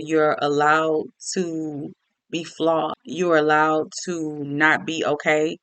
You're allowed to be flawed. You're allowed to not be okay.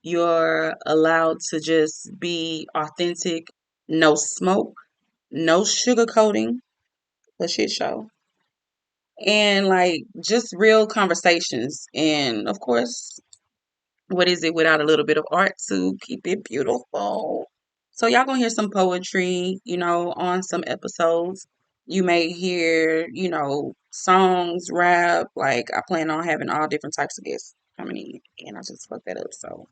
You're allowed to just be authentic. No smoke, no sugarcoating, a shit show. And like just real conversations. And of course, what is it without a little bit of art to keep it beautiful? So y'all gonna hear some poetry, on some episodes. You may hear, songs, rap. Like I plan on having all different types of guests coming in, and I just fucked that up. So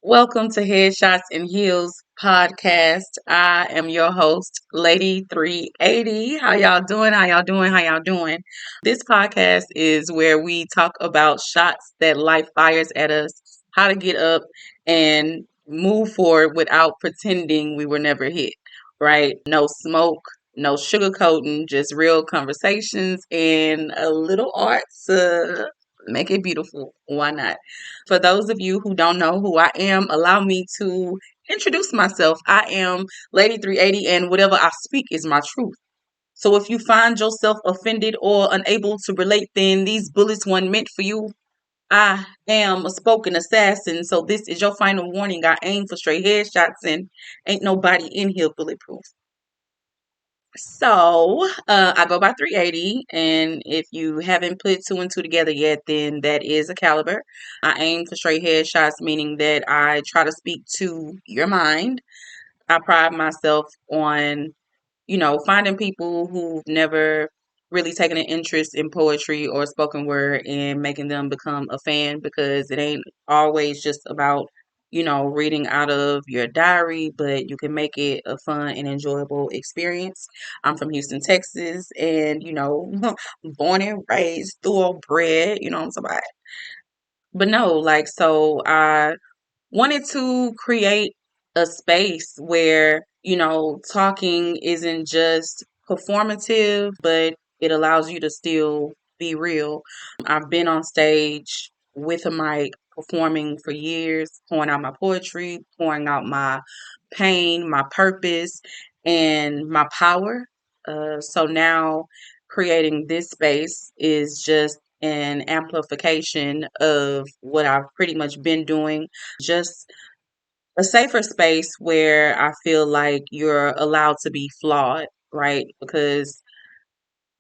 welcome to Headshots and Heels podcast. I am your host, Lady 380. How y'all doing? How y'all doing? How y'all doing? This podcast is where we talk about shots that life fires at us, how to get up and move forward without pretending we were never hit, right? No smoke, no sugarcoating, just real conversations and a little art to make it beautiful. Why not? For those of you who don't know who I am, allow me to introduce myself. I am Lady 380, and whatever I speak is my truth. So if you find yourself offended or unable to relate, then these bullets weren't meant for you. I am a spoken assassin, so this is your final warning. I aim for straight headshots, and ain't nobody in here bulletproof. So, I go by 380, and if you haven't put two and two together yet, then that is a caliber. I aim for straight headshots, meaning that I try to speak to your mind. I pride myself on, finding people who've never really taken an interest in poetry or spoken word and making them become a fan because it ain't always just about, reading out of your diary, but you can make it a fun and enjoyable experience. I'm from Houston, Texas, and, born and raised, thoroughbred, you know what I'm talking about? But no, like, so I wanted to create a space where, talking isn't just performative, but it allows you to still be real. I've been on stage with a mic performing for years, pouring out my poetry, pouring out my pain, my purpose, and my power. So now creating this space is just an amplification of what I've pretty much been doing, just a safer space where I feel like you're allowed to be flawed, right? Because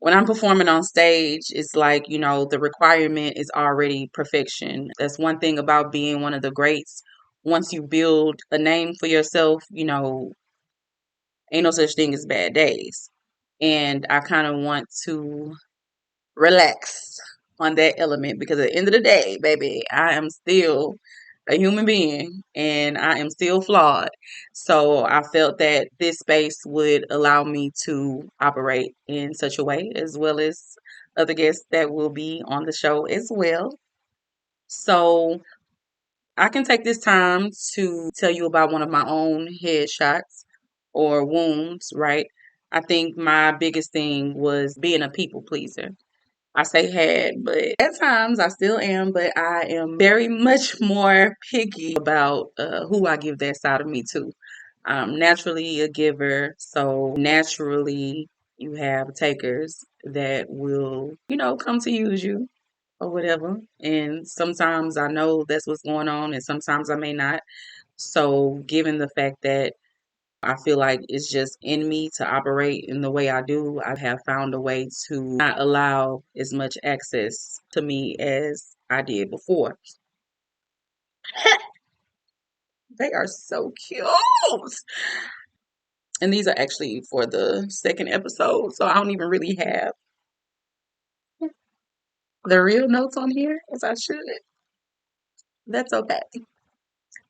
when I'm performing on stage, it's like, the requirement is already perfection. That's one thing about being one of the greats. Once you build a name for yourself, ain't no such thing as bad days. And I kind of want to relax on that element because at the end of the day, baby, I am still a human being and I am still flawed. So I felt that this space would allow me to operate in such a way, as well as other guests that will be on the show as well. So I can take this time to tell you about one of my own headshots or wounds, right? I think my biggest thing was being a people pleaser. I say had, but at times I still am, but I am very much more picky about who I give that side of me to. I'm naturally a giver, so naturally you have takers that will, come to use you or whatever. And sometimes I know that's what's going on, and sometimes I may not. So, given the fact that I feel like it's just in me to operate in the way I do. I have found a way to not allow as much access to me as I did before. They are so cute. And these are actually for the second episode, so I don't even really have the real notes on here as I should. That's okay.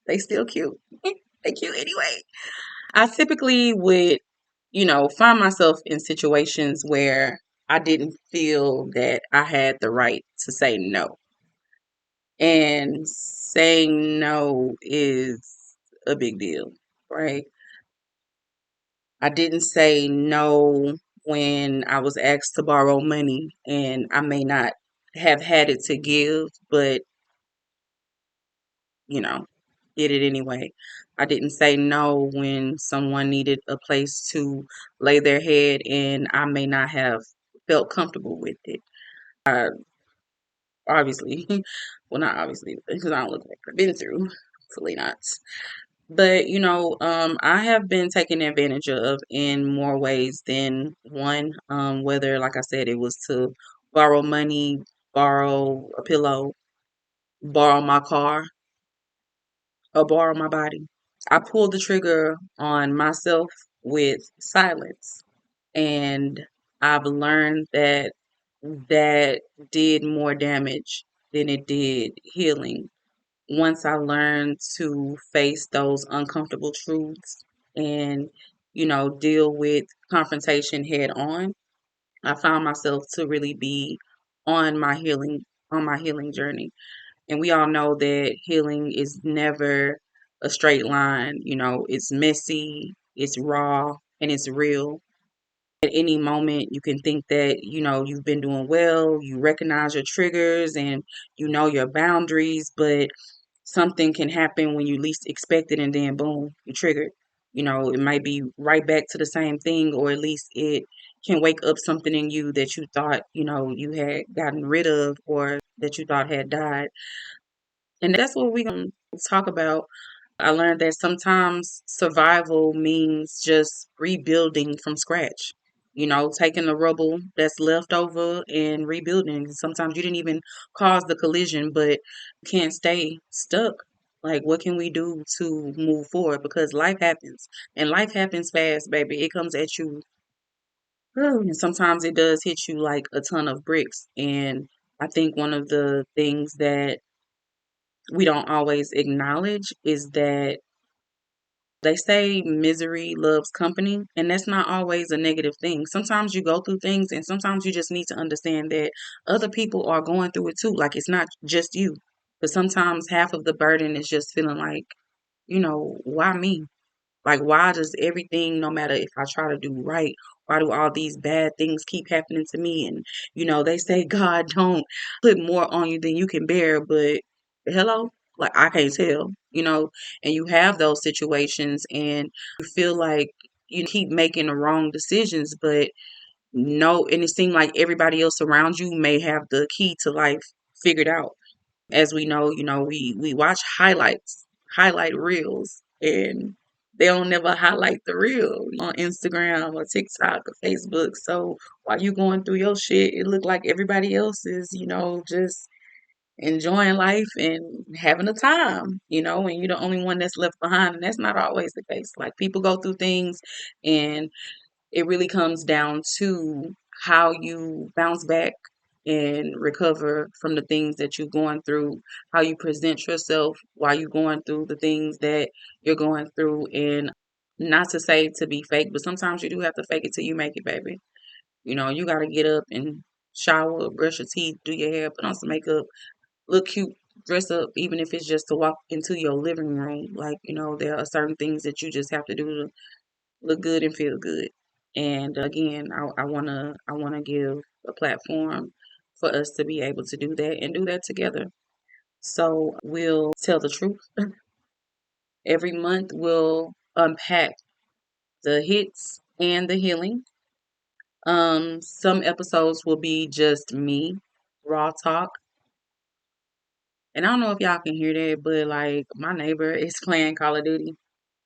They still cute. They cute anyway. I typically would, find myself in situations where I didn't feel that I had the right to say no. And saying no is a big deal, right? I didn't say no when I was asked to borrow money and I may not have had it to give, but, you know, did it anyway. I didn't say no when someone needed a place to lay their head and I may not have felt comfortable with it. I obviously, well, not obviously, because I don't look like I've been through. Hopefully not. But, I have been taken advantage of in more ways than one. Whether, like I said, it was to borrow money, borrow a pillow, borrow my car, or borrow my body. I pulled the trigger on myself with silence. And I've learned that that did more damage than it did healing. Once I learned to face those uncomfortable truths and, deal with confrontation head on, I found myself to really be on my healing on my healing journey. And we all know that healing is never a straight line. It's messy, it's raw, and it's real. At any moment, you can think that, you've been doing well, you recognize your triggers and you know your boundaries, but something can happen when you least expect it and then boom, you triggered. It might be right back to the same thing, or at least it can wake up something in you that you thought, you had gotten rid of or that you thought had died. And that's what we're going to talk about. I learned that sometimes survival means just rebuilding from scratch. Taking the rubble that's left over and rebuilding. Sometimes you didn't even cause the collision, but you can't stay stuck. Like, what can we do to move forward? Because life happens, and life happens fast, baby. It comes at you, and sometimes it does hit you like a ton of bricks. And I think one of the things that we don't always acknowledge is that they say misery loves company, and that's not always a negative thing. Sometimes you go through things, and sometimes you just need to understand that other people are going through it too. Like, it's not just you. But sometimes half of the burden is just feeling like, why me? Like, why does everything, no matter if I try to do right, why do all these bad things keep happening to me? And, they say God don't put more on you than you can bear, but hello? Like, I can't tell, and you have those situations and you feel like you keep making the wrong decisions, but no, and it seems like everybody else around you may have the key to life figured out. As we know, we watch highlight reels, and they don't never highlight the real on Instagram or TikTok or Facebook. So while you going through your shit, it look like everybody else is, just enjoying life and having a time, and you're the only one that's left behind. And that's not always the case. Like, people go through things, and it really comes down to how you bounce back and recover from the things that you're going through, how you present yourself while you're going through the things that you're going through. And not to say to be fake, but sometimes you do have to fake it till you make it, baby. You got to get up and shower, brush your teeth, do your hair, put on some makeup, look cute, dress up, even if it's just to walk into your living room. Like, there are certain things that you just have to do to look good and feel good. And again, I wanna give a platform for us to be able to do that and do that together. So we'll tell the truth. Every month we'll unpack the hits and the healing. Some episodes will be just me, raw talk. And I don't know if y'all can hear that, but like, my neighbor is playing Call of Duty.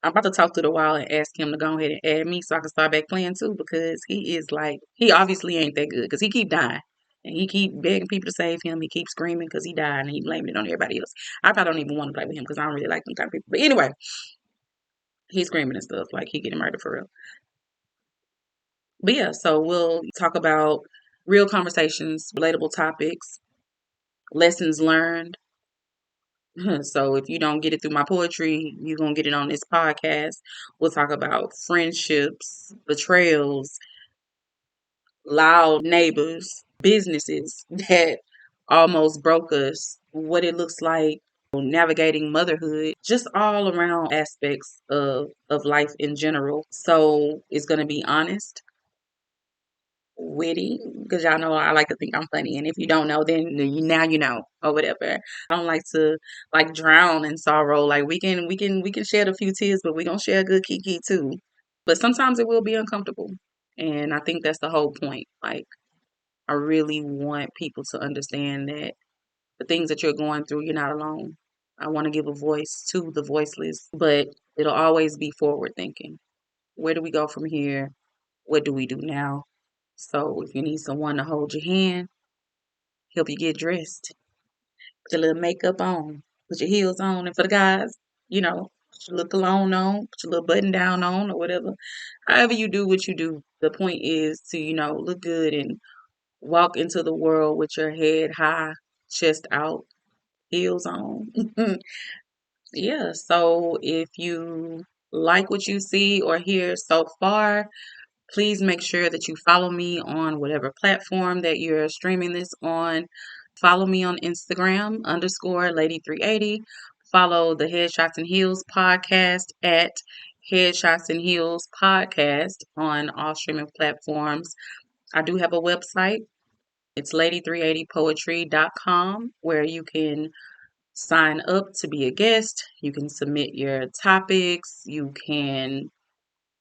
I'm about to talk to the wild and ask him to go ahead and add me so I can start back playing too, because he is like, he obviously ain't that good because he keep dying and he keep begging people to save him. He keeps screaming because he died and he blaming it on everybody else. I probably don't even want to play with him because I don't really like them type of people. But anyway, he's screaming and stuff like he getting murdered for real. But yeah, so we'll talk about real conversations, relatable topics, lessons learned. So if you don't get it through my poetry, you're going to get it on this podcast. We'll talk about friendships, betrayals, loud neighbors, businesses that almost broke us, what it looks like navigating motherhood, just all around aspects of life in general. So it's going to be honest, witty, because y'all know I like to think I'm funny, and if you don't know, then now you know, or whatever. I don't like to like drown in sorrow. Like we can shed a few tears, but we gonna share a good kiki too. But sometimes it will be uncomfortable, and I think that's the whole point. Like I really want people to understand that the things that you're going through, you're not alone. I want to give a voice to the voiceless, but it'll always be forward thinking. Where do we go from here? What do we do now? So if you need someone to hold your hand, help you get dressed, put your little makeup on, put your heels on, and for the guys, put your little cologne on, put your little button down on, or whatever. However you do what you do, the point is to, look good and walk into the world with your head high, chest out, heels on. Yeah, so if you like what you see or hear so far, please make sure that you follow me on whatever platform that you're streaming this on. Follow me on Instagram _Lady380. Follow the Headshots and Heels podcast at Headshots and Heels podcast on all streaming platforms. I do have a website. It's lady380poetry.com where you can sign up to be a guest. You can submit your topics. You can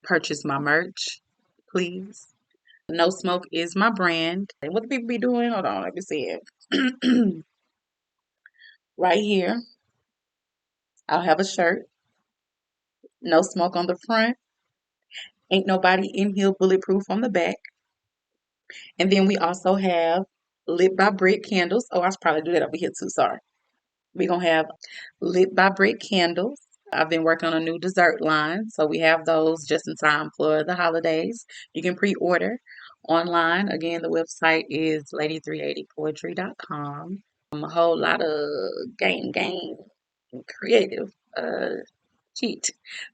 purchase my merch, please. No Smoke is my brand. And what the people be doing? Hold on, let me see it. Right here, I'll have a shirt. No smoke on the front. Ain't nobody in here bulletproof on the back. And then we also have Lit by Brick candles. Oh, I should probably do that over here too. Sorry. We're going to have Lit by Brick candles. I've been working on a new dessert line, so we have those just in time for the holidays. You can pre-order online. Again, the website is lady380poetry.com. A whole lot of game, creative cheat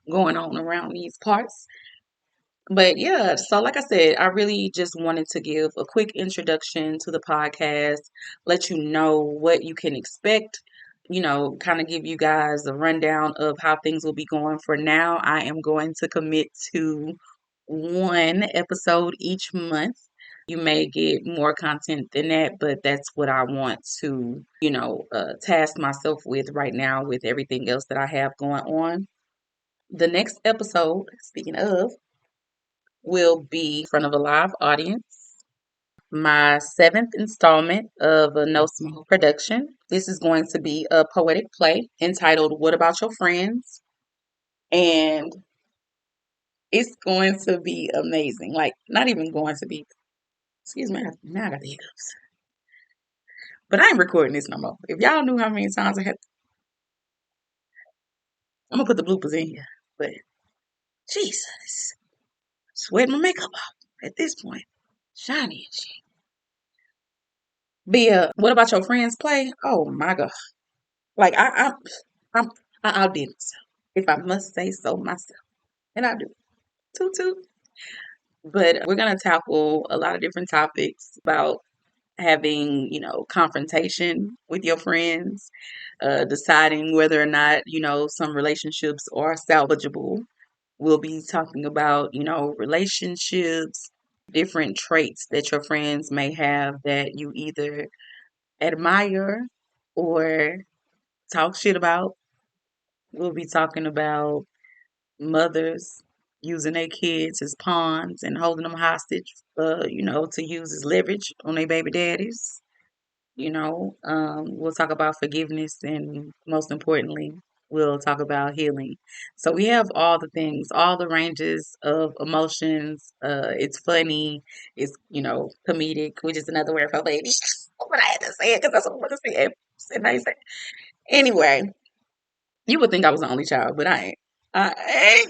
going on around these parts. But yeah, so like I said, I really just wanted to give a quick introduction to the podcast, let you know what you can expect, kind of give you guys a rundown of how things will be going. For now, I am going to commit to one episode each month. You may get more content than that, but that's what I want to, task myself with right now with everything else that I have going on. The next episode, speaking of, will be in front of a live audience. My seventh installment of a No Smoke production. This is going to be a poetic play entitled What About Your Friends? And it's going to be amazing. Like, not even going to be, excuse me, now I got the hiccups. But I ain't recording this no more. If y'all knew how many times I'm going to put the bloopers in here. But, Jesus, sweating my makeup off at this point. Shiny and shit. But yeah, what about your friends play? Oh my God. Like I'm I outdid myself, if I must say so myself. And I do. Toot toot. But we're gonna tackle a lot of different topics about having, confrontation with your friends, deciding whether or not, some relationships are salvageable. We'll be talking about, relationships, different traits that your friends may have that you either admire or talk shit about. We'll be talking about mothers using their kids as pawns and holding them hostage, to use as leverage on their baby daddies. We'll talk about forgiveness, and most importantly, we'll talk about healing. So we have all the things, all the ranges of emotions. It's funny, it's comedic, which is another word for baby. But I had to say it because that's what I want to say. And I say anyway. You would think I was the only child, but I ain't. I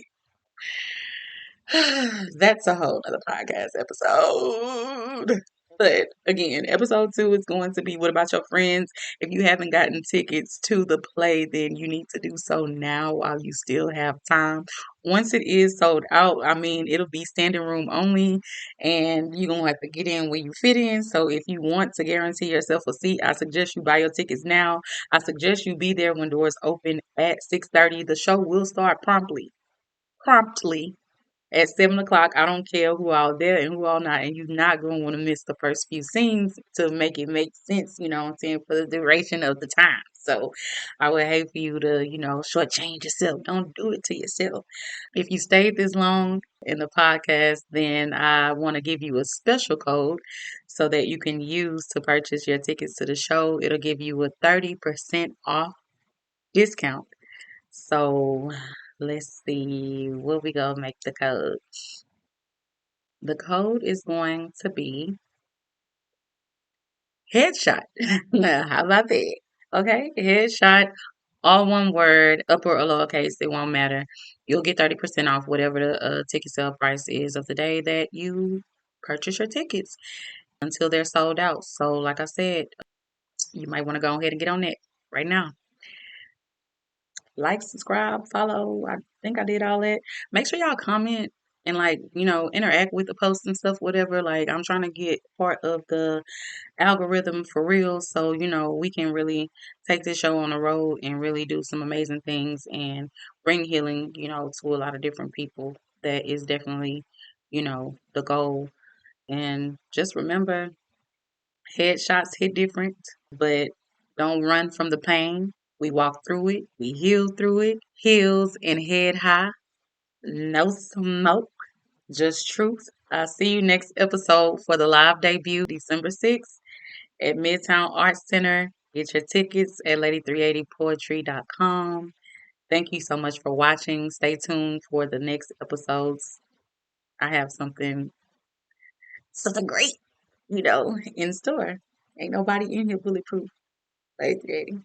ain't. That's a whole other podcast episode. But again, episode 2 is going to be what about your friends? If you haven't gotten tickets to the play, then you need to do so now while you still have time. Once it is sold out, I mean, it'll be standing room only, and you're gonna have to get in when you fit in. So if you want to guarantee yourself a seat, I suggest you buy your tickets now. I suggest you be there when doors open at 6:30. The show will start promptly at 7 o'clock. I don't care who all there and who all not, and you're not gonna want to miss the first few scenes to make it make sense, you know what I'm saying, for the duration of the time. So I would hate for you to, shortchange yourself. Don't do it to yourself. If you stayed this long in the podcast, then I want to give you a special code so that you can use to purchase your tickets to the show. It'll give you a 30% off discount. So let's see what we gonna make the code. The code is going to be headshot. How about that? Okay, headshot, all one word, upper or lowercase, it won't matter. You'll get 30% off whatever the ticket sale price is of the day that you purchase your tickets until they're sold out. So, like I said, you might want to go ahead and get on that right now. Like, subscribe, follow. I think I did all that. Make sure y'all comment and interact with the posts and stuff, whatever. Like, I'm trying to get part of the algorithm for real, so we can really take this show on the road and really do some amazing things and bring healing, to a lot of different people. That is definitely, the goal. And just remember, headshots hit different, but don't run from the pain. We walk through it, we heal through it, heels and head high, no smoke, just truth. I'll see you next episode for the live debut, December 6th at Midtown Arts Center. Get your tickets at lady380poetry.com. Thank you so much for watching. Stay tuned for the next episodes. I have something great, in store. Ain't nobody in here bulletproof. Lady 380.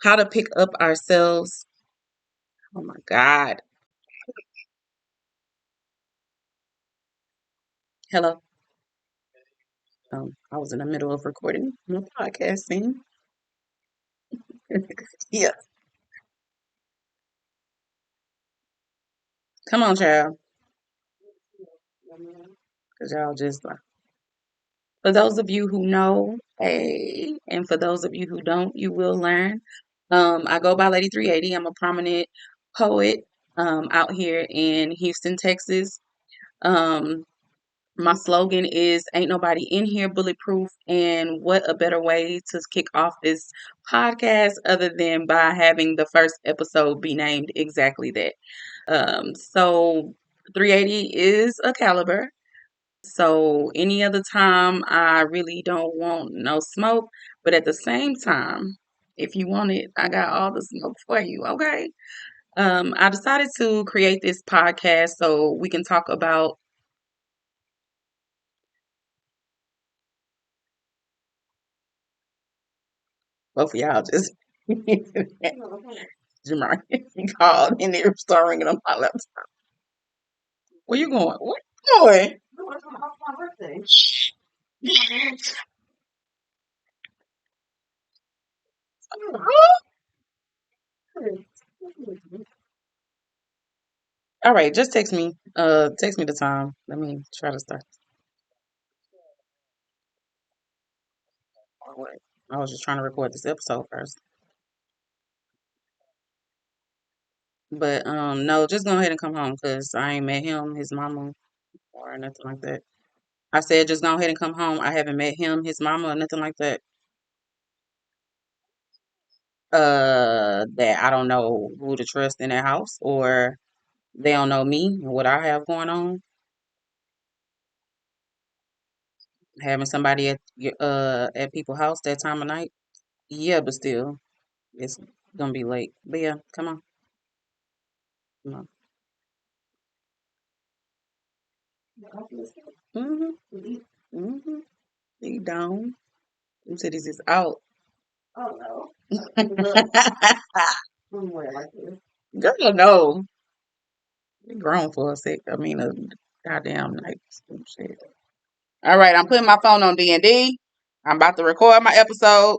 How to pick up ourselves. Oh my God. Hello. I was in the middle of recording my podcast scene. Yeah. Come on, child. Because y'all just for those of you who know, hey, and for those of you who don't, you will learn. I go by Lady 380. I'm a prominent poet out here in Houston, Texas. Um, my slogan is "Ain't nobody in here bulletproof," and what a better way to kick off this podcast other than by having the first episode be named exactly that. So 380 is a caliber. So any other time, I really don't want no smoke. But at the same time, if you want it, I got all the smoke for you. Okay. I decided to create this podcast so we can talk about both of y'all just Jamar called and they were starting ringing on my laptop. Where you going? Where you going? All right, just text me. Text me the time. Let me try to start. Oh, wait. I was just trying to record this episode first. But no, just go ahead and come home because I ain't met him, his mama, or nothing like that. I said just go ahead and come home. I haven't met him, his mama, or nothing like that. that I don't know who to trust in their house, or they don't know me and what I have going on. Having somebody at people's house that time of night. Yeah, but still, it's gonna be late. But yeah, come on, come on. Mhm, mhm. He down. Them titties is out. Girl, no. We grown for a sec. I mean, a goddamn night. Some shit. All right, I'm putting my phone on D&D. I'm about to record my episode.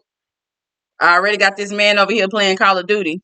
I already got this man over here playing Call of Duty.